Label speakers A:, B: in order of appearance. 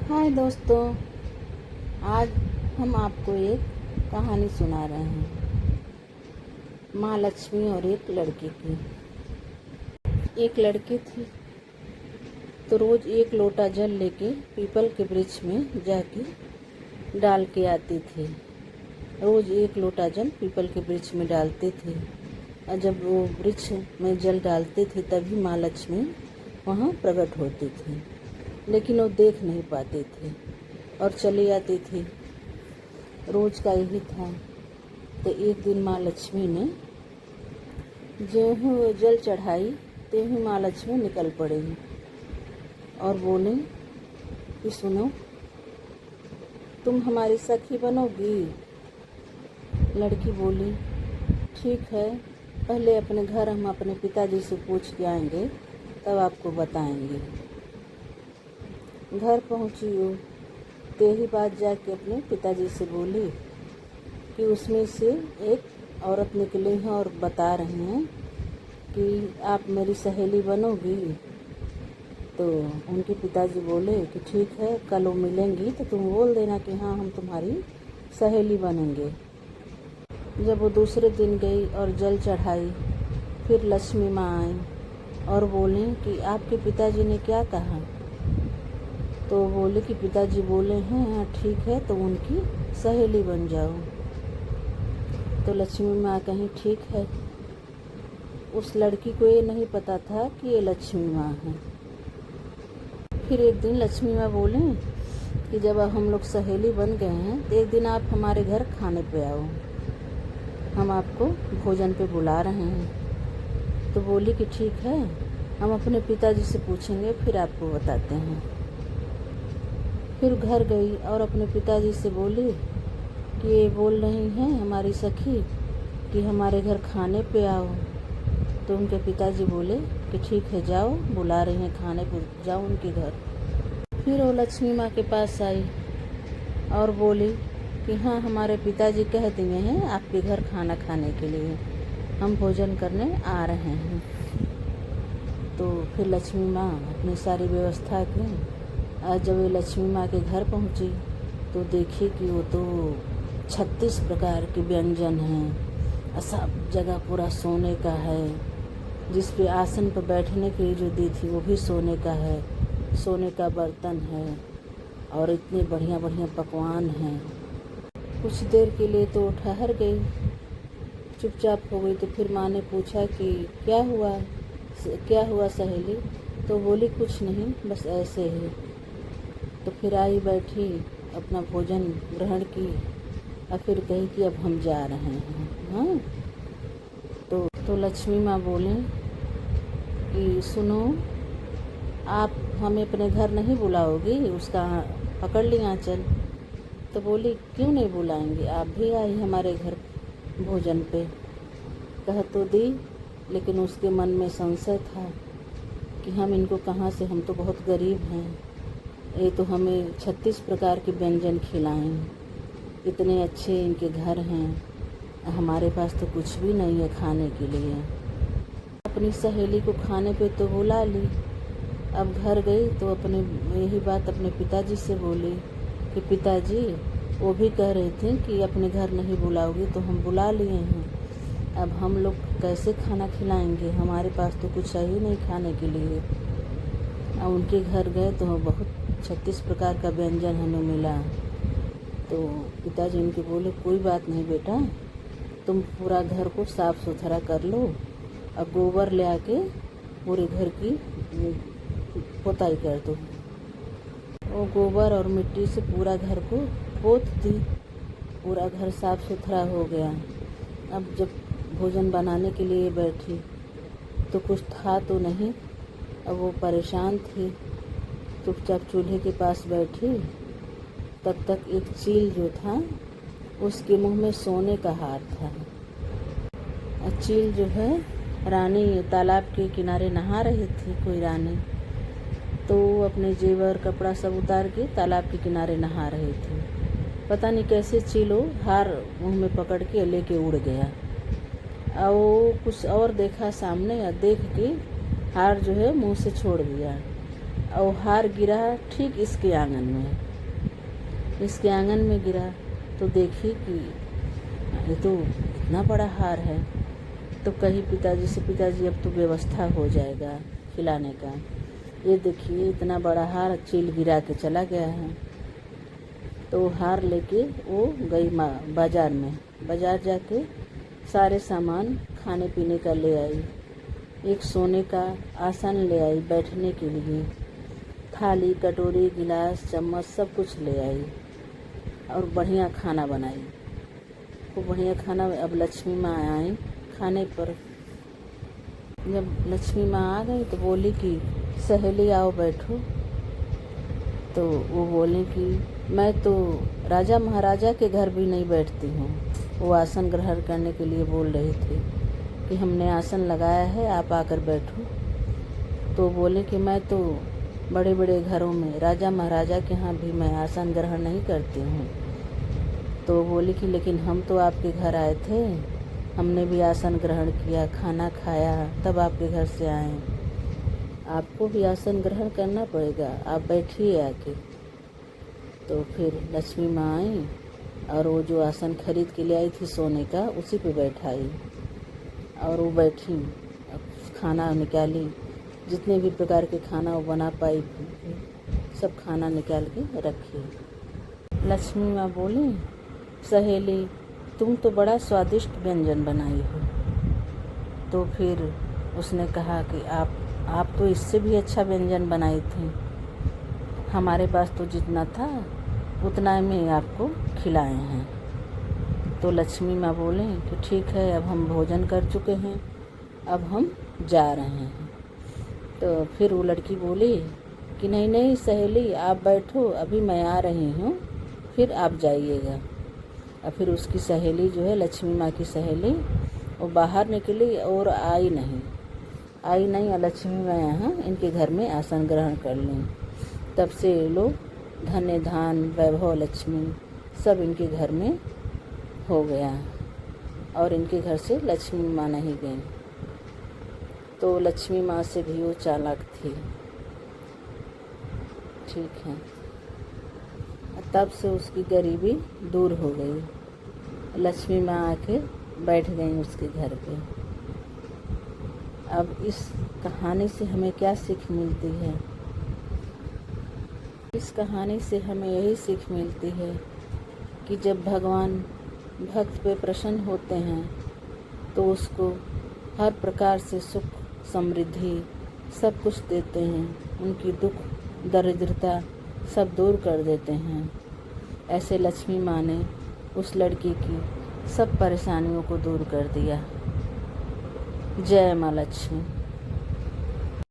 A: हाय दोस्तों, आज हम आपको एक कहानी सुना रहे हैं। माँ लक्ष्मी और एक लड़की की। एक लड़की थी तो रोज एक लोटा जल लेके पीपल के वृक्ष में जाके डाल के आती थी। रोज एक लोटा जल पीपल के वृक्ष में डालते थे और जब वो वृक्ष में जल डालते थे तभी माँ लक्ष्मी वहाँ प्रकट होती थी, लेकिन वो देख नहीं पाते थे और चली आती थी। रोज का यही था। तो एक दिन माँ लक्ष्मी ने जो ही जल चढ़ाई ते ही माँ लक्ष्मी निकल पड़ी और बोले कि सुनो, तुम हमारी सखी बनोगी। लड़की बोली ठीक है, पहले अपने घर हम अपने पिताजी से पूछ के आएंगे, तब आपको बताएंगे। घर पहुंची वो तेही बात जाके अपने पिताजी से बोली कि उसमें से एक औरत निकली हैं और बता रहे हैं कि आप मेरी सहेली बनोगी। तो उनके पिताजी बोले कि ठीक है, कल वो मिलेंगी तो तुम बोल देना कि हाँ हम तुम्हारी सहेली बनेंगे। जब वो दूसरे दिन गई और जल चढ़ाई, फिर लक्ष्मी माँ आई और बोले कि आपके पिताजी ने क्या कहा। तो बोले कि पिताजी बोले हैं हाँ ठीक है, तो उनकी सहेली बन जाओ। तो लक्ष्मी माँ कहीं ठीक है। उस लड़की को ये नहीं पता था कि ये लक्ष्मी माँ है। फिर एक दिन लक्ष्मी माँ बोले कि जब हम लोग सहेली बन गए हैं तो एक दिन आप हमारे घर खाने पे आओ, हम आपको भोजन पे बुला रहे हैं। तो बोली कि ठीक है, हम अपने पिताजी से पूछेंगे फिर आपको बताते हैं। फिर घर गई और अपने पिताजी से बोली कि ये बोल रही हैं हमारी सखी कि हमारे घर खाने पे आओ। तो उनके पिताजी बोले कि ठीक है, जाओ, बुला रही हैं खाने पे, जाओ उनके घर। फिर वो लक्ष्मी माँ के पास आई और बोली कि हाँ हमारे पिताजी कह दिए हैं आपके घर खाना खाने के लिए, हम भोजन करने आ रहे हैं। तो फिर लक्ष्मी माँ अपनी सारी व्यवस्था की। आज जब ये लक्ष्मी माँ के घर पहुँची तो देखी कि वो तो 36 प्रकार के व्यंजन हैं। सब जगह पूरा सोने का है। जिस पे आसन पर बैठने के लिए जो दी थी वो भी सोने का है, सोने का बर्तन है और इतने बढ़िया बढ़िया पकवान हैं। कुछ देर के लिए तो ठहर गई, चुपचाप हो गई। तो फिर माँ ने पूछा कि क्या हुआ सहेली। तो बोली कुछ नहीं, बस ऐसे ही। तो फिर आई बैठी, अपना भोजन ग्रहण की और फिर कही कि अब हम जा रहे हैं। हाँ, तो लक्ष्मी माँ बोले कि सुनो, आप हमें अपने घर नहीं बुलाओगी। उसका पकड़ ली आंचल। तो बोली क्यों नहीं बुलाएंगे, आप भी आई हमारे घर भोजन पे। कह तो दी, लेकिन उसके मन में संशय था कि हम इनको कहाँ से, हम तो बहुत गरीब हैं, ये तो हमें 36 प्रकार के व्यंजन खिलाएं, इतने अच्छे इनके घर हैं, हमारे पास तो कुछ भी नहीं है खाने के लिए। अपनी सहेली को खाने पे तो बुला ली। अब घर गई तो अपने यही बात अपने पिताजी से बोली कि पिताजी, वो भी कह रहे थे कि अपने घर नहीं बुलाओगे, तो हम बुला लिए हैं। अब हम लोग कैसे खाना खिलाएंगे, हमारे पास तो कुछ है ही नहीं खाने के लिए। अब उनके घर गए तो बहुत 36 प्रकार का व्यंजन हमें मिला। तो पिताजी उनके बोले कोई बात नहीं बेटा, तुम पूरा घर को साफ़ सुथरा कर लो और गोबर ले आके पूरे घर की पोताई कर दो। वो गोबर और मिट्टी से पूरा घर को पोत दी, पूरा घर साफ़ सुथरा हो गया। अब जब भोजन बनाने के लिए बैठी तो कुछ था तो नहीं। अब वो परेशान थी, चुपचाप चूल्हे के पास बैठी। तब तक एक चील जो था उसके मुंह में सोने का हार था। चील जो है, रानी तालाब के किनारे नहा रही थी, कोई रानी। तो वो अपने जेवर कपड़ा सब उतार के तालाब के किनारे नहा रही थी। पता नहीं कैसे चीलो हार मुंह में पकड़ के लेके उड़ गया। और वो कुछ और देखा सामने, और देख के हार जो है मुंह से छोड़ दिया। और हार गिरा ठीक इसके आंगन में। इसके आंगन में गिरा तो देखी कि ये तो इतना बड़ा हार है। तो कही पिताजी से, पिताजी अब तो व्यवस्था हो जाएगा खिलाने का। ये देखिए इतना बड़ा हार चील गिरा के चला गया है। तो हार लेके वो गई बाजार में। बाजार जाके सारे सामान खाने पीने का ले आई। एक सोने का आसन ले आई बैठने के लिए, थाली कटोरी गिलास चम्मच सब कुछ ले आई और बढ़िया खाना बनाई। वो बढ़िया खाना। अब लक्ष्मी माँ आई खाने पर। जब लक्ष्मी माँ आ गई तो बोली कि सहेली आओ बैठो। तो वो बोली कि मैं तो राजा महाराजा के घर भी नहीं बैठती हूँ। वो आसन ग्रहण करने के लिए बोल रही थी कि हमने आसन लगाया है, आप आकर बैठो। तो बोले कि मैं तो बड़े बड़े घरों में राजा महाराजा के यहाँ भी मैं आसन ग्रहण नहीं करती हूँ। तो बोली कि लेकिन हम तो आपके घर आए थे, हमने भी आसन ग्रहण किया, खाना खाया, तब आपके घर से आए। आपको भी आसन ग्रहण करना पड़ेगा, आप बैठिए आके। तो फिर लक्ष्मी माँ आई और वो जो आसन खरीद के ले आई थी सोने का, उसी पे बैठाई और वो बैठी। खाना निकाली, जितने भी प्रकार के खाना वो बना पाई सब खाना निकाल के रखी। लक्ष्मी माँ बोली, सहेली तुम तो बड़ा स्वादिष्ट व्यंजन बनाई हो। तो फिर उसने कहा कि आप तो इससे भी अच्छा व्यंजन बनाई थी। हमारे पास तो जितना था उतना में आपको खिलाए हैं। तो लक्ष्मी माँ बोले कि ठीक है, अब हम भोजन कर चुके हैं, अब हम जा रहे हैं। तो फिर वो लड़की बोली कि नहीं नहीं सहेली आप बैठो, अभी मैं आ रही हूँ, फिर आप जाइएगा। और फिर उसकी सहेली जो है, लक्ष्मी माँ की सहेली, वो बाहर निकली और आई नहीं। और लक्ष्मी माँ यहाँ इनके घर में आसन ग्रहण कर ली। तब से ये लोग धन्य धान वैभव लक्ष्मी सब इनके घर में हो गया और इनके घर से लक्ष्मी माँ नहीं गई। तो लक्ष्मी माँ से भी वो चालाक थी। ठीक है, तब से उसकी गरीबी दूर हो गई। लक्ष्मी माँ आके बैठ गई उसके घर पे। अब इस कहानी से हमें क्या सीख मिलती है? इस कहानी से हमें यही सीख मिलती है कि जब भगवान भक्त पे प्रसन्न होते हैं तो उसको हर प्रकार से सुख समृद्धि सब कुछ देते हैं, उनकी दुख दरिद्रता सब दूर कर देते हैं। ऐसे लक्ष्मी माँ ने उस लड़की की सब परेशानियों को दूर कर दिया। जय माँ लक्ष्मी।